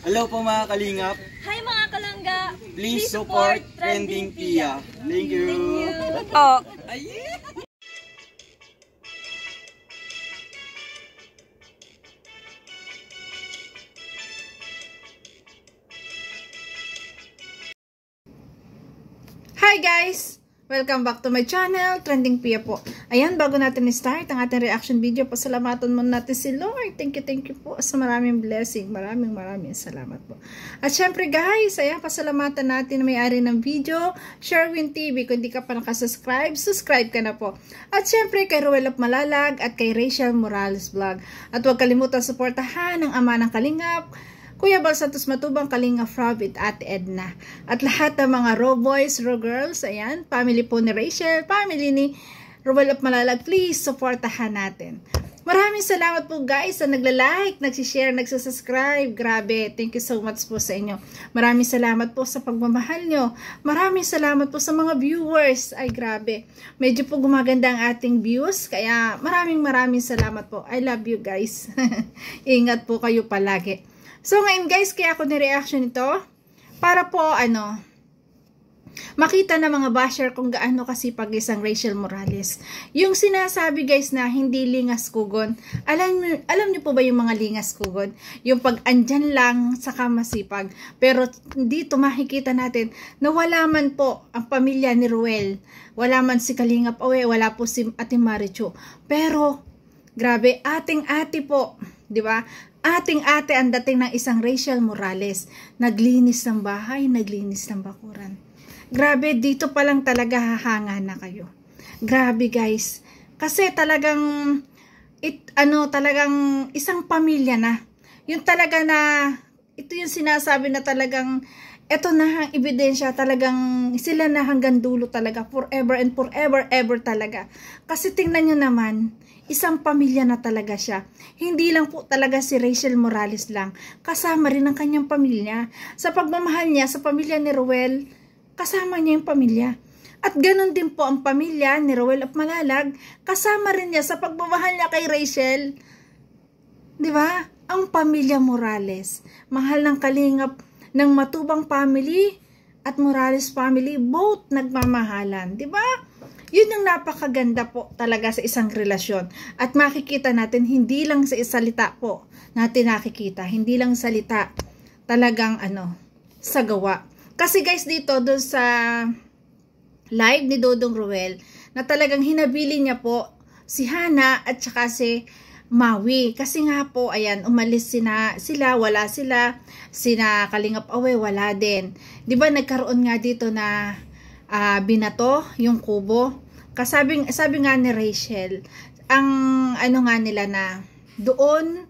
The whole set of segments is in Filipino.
Hello po mga kalingap. Hi mga kalangga. Please support Trending Pia. Thank you. Oh. Hi guys! Welcome back to my channel, Trending Pia po. Ayan, bago natin i-start ang ating reaction video, pasalamatan muna natin si Lord. Thank you po sa maraming blessing. Maraming salamat po. At syempre guys, ayan, pasalamatan natin na may-ari ng video, Sherwin TV. Kung hindi ka pa nakasubscribe, subscribe ka na po. At syempre kay Ruel of Malalag at kay Rachel Morales Vlog. At huwag kalimutan suportahan ang ama ng Kalingap, Kuya Bal Santos Matubang, Kalinga Frab at Ate Edna. At lahat ng mga raw boys, raw girls, ayan, family po ni Rachel, family ni Ruel of Malalag, please supportahan natin. Maraming salamat po guys sa nagla-like, nagsishare, nagsasubscribe. Grabe, thank you so much po sa inyo. Maraming salamat po sa pagmamahal nyo. Maraming salamat po sa mga viewers. Ay grabe, medyo po gumaganda ang ating views. Kaya maraming salamat po. I love you guys. Ingat po kayo palagi. So ngayon guys, kaya ako ni-reaction ito para po makita na mga basher kung gaano kasipag isang Rachel Morales. Yung sinasabi guys na hindi lingas kugon. Alam niyo po ba yung mga lingas kugon? Yung pag andyan lang saka masipag. Pero dito makikita natin na wala man po ang pamilya ni Ruel. Wala man si Kalingap Awe, wala po si Ate Marichu. Pero grabe, ating-ate po, di ba? Ating-ate ang dating ng isang Rachel Morales. Naglinis ng bahay, naglinis ng bakuran. Grabe, dito pa lang talaga hahanga na kayo. Grabe guys. Kasi talagang, talagang isang pamilya na. Yung talaga na, ito yung sinasabi na talagang, ito na ang ebidensya, talagang sila na hanggang dulo talaga. Forever and forever, ever talaga. Kasi tingnan nyo naman, isang pamilya na talaga siya. Hindi lang po talaga si Rachel Morales lang. Kasama rin ang kanyang pamilya. Sa pagmamahal niya sa pamilya ni Ruel, kasama niya yung pamilya. At ganun din po ang pamilya ni Ruel of Malalag, kasama rin niya sa pagmamahal niya kay Rachel. Di ba? Ang pamilya Morales. Mahal ng Kalingap ng Matubang family at Morales family, both nagmamahalan. Di ba? Yun yung napakaganda po talaga sa isang relasyon. At makikita natin, hindi lang sa salita po natin nakikita. Hindi lang salita, talagang sa gawa. Kasi guys dito, doon sa live ni Dodong Ruel, na talagang hinabili niya po si Hana at saka si Maui. Kasi nga po, ayan, umalis sila, wala sila. Sina Kalingap Awe, wala din. Diba nagkaroon nga dito na binato yung kubo? Sabi nga ni Rachel, ang nga nila na doon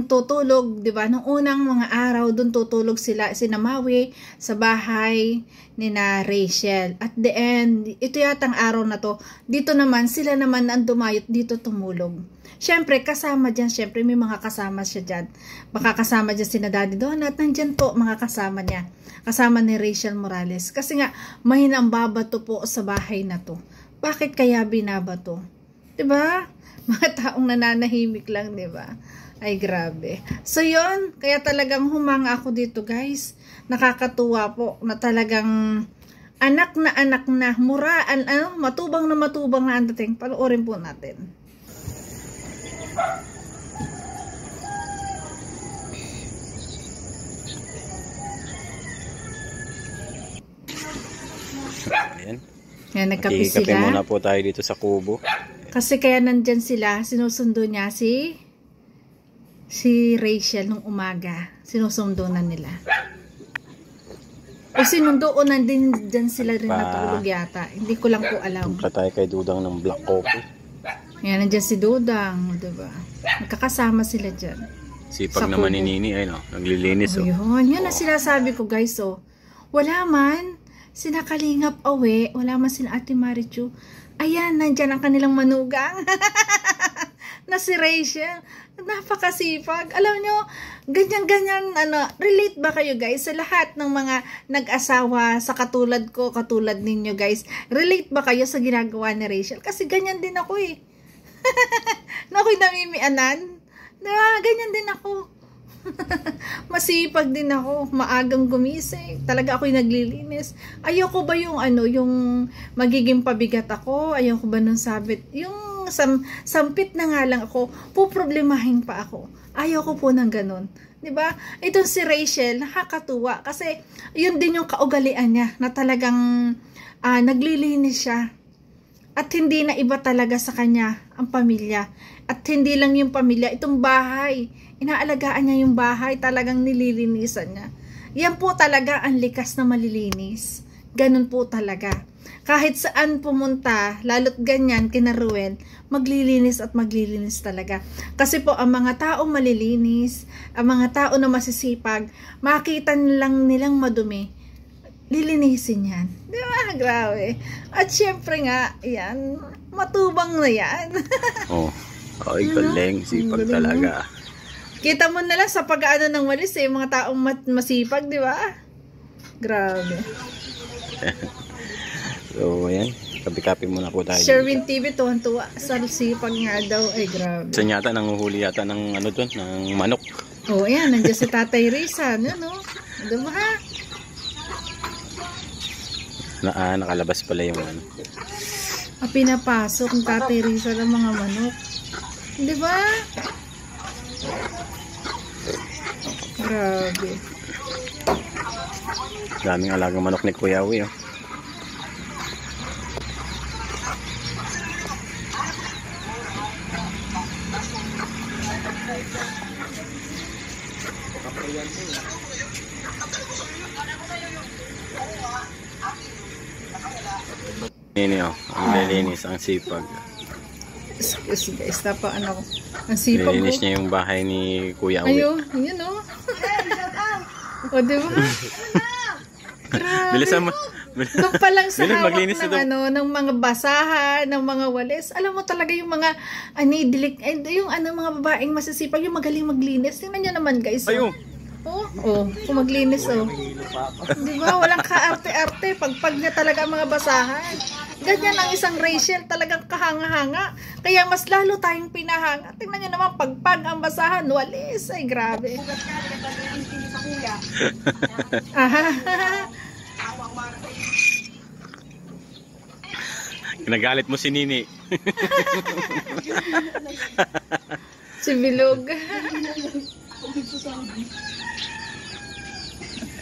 tutulog, 'di ba? Nung unang mga araw doon tutulog sila Maui sa bahay ni na Rachel. At the end, ito yatang araw na to, dito naman sila naman ang dumayot dito tumulog. Syempre kasama diyan, syempre may mga kasama siya diyan. Baka kasama diyan sina Daddy Donat, nandiyan po mga kasama niya. Kasama ni Rachel Morales. Kasi nga mahinang babato po sa bahay na to. Bakit kaya binabato? 'Di ba? Mga taong nananahimik lang, 'di ba? Ay grabe. So yon, kaya talagang humanga ako dito guys. Nakakatuwa po na talagang anak na muraan, matubang na ang dating. Panoorin po natin. Ayan. Yan, nagkape sila. Kape muna po tayo dito sa kubo. Kasi kaya nandyan sila, sinusundo niya si Rachel nung umaga. Sinusundo na nila. O sinundo na din dyan sila rin natulog yata. Hindi ko lang po alam. Punta tayo kay Dudang ng black coffee. Yan, nandyan si Dudang. Diba? Magkakasama sila dyan. Sipag naman ni Nini, ay no, naglilinis. Yun, yun ang sinasabi ko guys. Wala man sina Kalingap Awe, wala man sina Ate Marichu. Ayan, nandyan ang kanilang manugang. Na si Rachel. Napakasipag. Alam nyo, ganyan-ganyan, relate ba kayo guys sa lahat ng mga nag-asawa sa katulad ko, katulad ninyo guys? Relate ba kayo sa ginagawa ni Rachel? Kasi ganyan din ako na ako'y namimianan. Diba? Ganyan din ako. Masipag din ako, maagang gumising. Talaga ako'y naglilinis. Ayoko ba yung ano, yung magiging pabigat ako? Ayoko ba nung sabit? Yung sampit na nga lang ako, puproblemahin pa ako. Ayoko po ng ganun. 'Di ba? Itong si Rachel, nakakatuwa kasi yun din yung kaugalian niya na talagang naglilinis siya. At hindi na iba talaga sa kanya ang pamilya. At hindi lang yung pamilya, itong bahay. Inaalagaan niya yung bahay, talagang nililinisan niya. Yan po talaga ang likas na malilinis. Ganun po talaga. Kahit saan pumunta, lalo't ganyan kina Ruel, maglilinis at maglilinis talaga. Kasi po ang mga taong malilinis, ang mga tao na masisipag, makita lang nilang madumi, lilinisin yan. Di ba? Grabe. At syempre nga, yan, matubang na yan. Ay, galing. Sipag talaga. Kita mo na lang sa pag-ano ng walis mga taong masipag, di ba? Grabe. So, ayan. Kapi-kapi muna po tayo. Sherwin TV, tuwan-tuwa. Sa sipag nga daw. Ay, grabe. Saan yata, nanguhuli yata ng ano dun, ng manok. Ayan. Nandiyan si Tatay Risa. Ano? Diba? Nakalabas pala yung ano. Pinapasok ng Tatay Risa ng mga manok. Diba? Grabe. Daming alagang manok ni Kuya Uy, oh. Ini oh, ang lilinis, ang sipag. Excuse guys, tapa ano ko. Ang sipag Lilinis ko. niya yung bahay ni Kuya Uy. Ayun, yun oh. O diba? Grabe. Bilisan mo. Doon pa lang sa Bilis, hawak maglinis ng, na ano, ng mga basahan, ng mga walis. Alam mo talaga yung mga yung mga babaeng masisipag, yung magaling maglinis. Tingnan niyo naman guys. Ayun. Kung maglinis Di ba? Walang kaarte-arte. Pagpag niya talaga ang mga basahan. Ganyan ang isang Rachel, talagang kahanga-hanga. Kaya mas lalo tayong pinahanga. Tingnan niyo naman, pagpag ang basahan, walis. Ay, grabe. Aha. Nagalit mo si Nini. Si Bilog.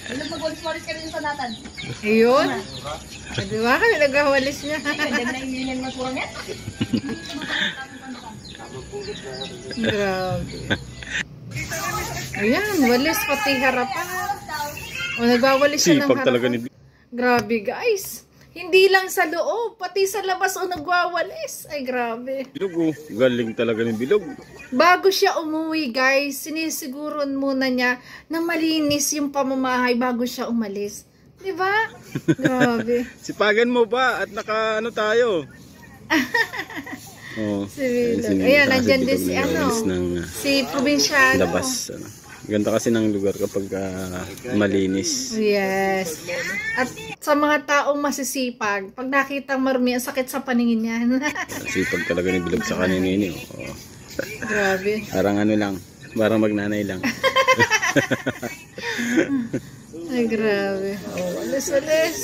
Magwalis-walis ka rin sa natan. Ayun. Di ba? Nagwawalis niya. Hindi na yung yung magpurang yan. Grabe. Ayan, walis pati harapan. Nagwawalis siya ng Sipag talaga harapan. ni Grabe guys. Hindi lang sa loob, pati sa labas nagwawalis. Ay grabe. Bilog, oh. Galing talaga ni Bilog. Bago siya umuwi guys, sinisiguron muna niya na malinis yung pamamahay bago siya umalis. Diba? Grabe. Sipagan mo ba? At naka ano tayo? Si Bilog. Ayan, nandyan din si si Probinsyano. Labas. Ganda kasi ng lugar kapag malinis. Yes. At sa mga taong masisipag, pag nakita marumi, ang sakit sa paningin niyan. Sipag talaga ni Bilog sa kanini. Oh. Grabe. Parang ano lang, parang magnanay lang. Ay, grabe. Alis-alis.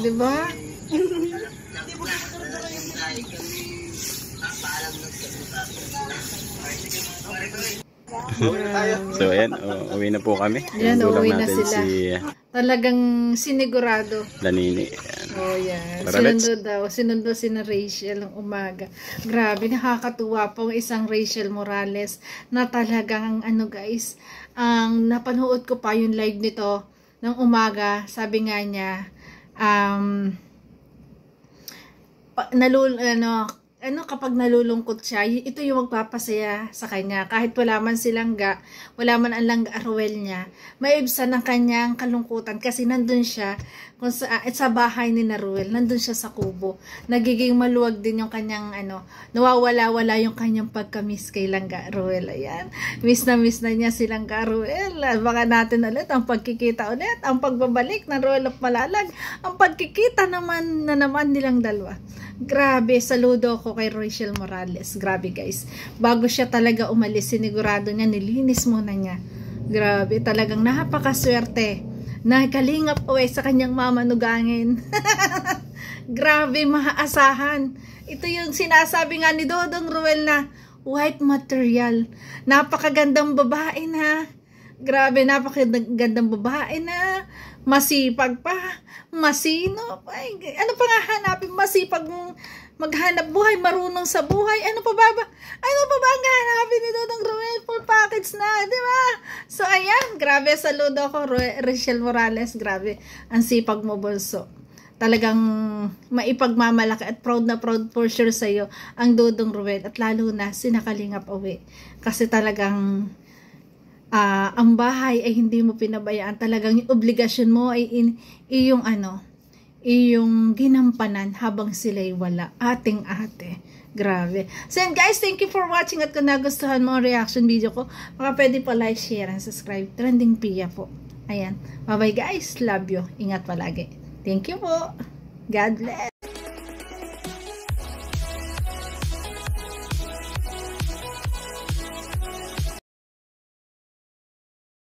Diba? So ayan, uwi na po kami. Yan, Gulang uwi na natin sila. si Talagang sinigurado. Lanini. Oh, yan. Tara, Sinundo si na Rachel ng umaga. Grabe, nakakatuwa po ang isang Rachel Morales na talagang ano guys, ang napanood ko pa yung live nito ng umaga. Sabi nga niya, kapag nalulungkot siya, ito yung magpapasaya sa kanya. Kahit wala man si Langga, wala man ang Langga Ruel niya, maibsan ang kanyang kalungkutan kasi nandun siya sa bahay ni Ruel, nandun siya sa kubo. Nagiging maluwag din yung kanyang nawawala-wala yung kanyang pagka-miss kay Langga Ruel. Ayan. Miss na niya si Langga Ruel. Baka natin ulit ang pagkikita ulit, ang pagbabalik ng Ruel of Malalag, ang pagkikita naman nilang dalawa. Grabe, saludo ko ko kay Rachel Morales. Grabe guys. Bago siya talaga umalis, sinigurado niya, nilinis muna niya. Grabe, talagang napakaswerte. Nakalingap away sa kanyang mamanugangin. Grabe, maaasahan. Ito yung sinasabi nga ni Dodong Ruel na white material. Napakagandang babae na. Grabe, napakagandang babae na. Masipag pa. Masino. Ay, ano pa nga hanapin? Masipag maghanap buhay. Marunong sa buhay. Ano pa ba ang hanapin ni Dodong Ruel? Full package na, di ba? So, ayan. Grabe, saludo ako, Rachel Morales. Grabe. Ang sipag mo, bunso. Talagang maipagmamalaki at proud na proud for sure sa'yo ang Dodong Ruel at lalo na sinakalingap away. Kasi talagang ang bahay ay hindi mo pinabayaan. Talagang yung obligasyon mo ay iyong ginampanan habang sila'y wala. Ating ate. Grabe. So yan guys, thank you for watching at kung nagustuhan mo ang reaction video ko, baka pwede pa like, share, and subscribe. Trending Pia po. Ayan. Bye bye guys. Love you. Ingat palagi. Thank you po. God bless.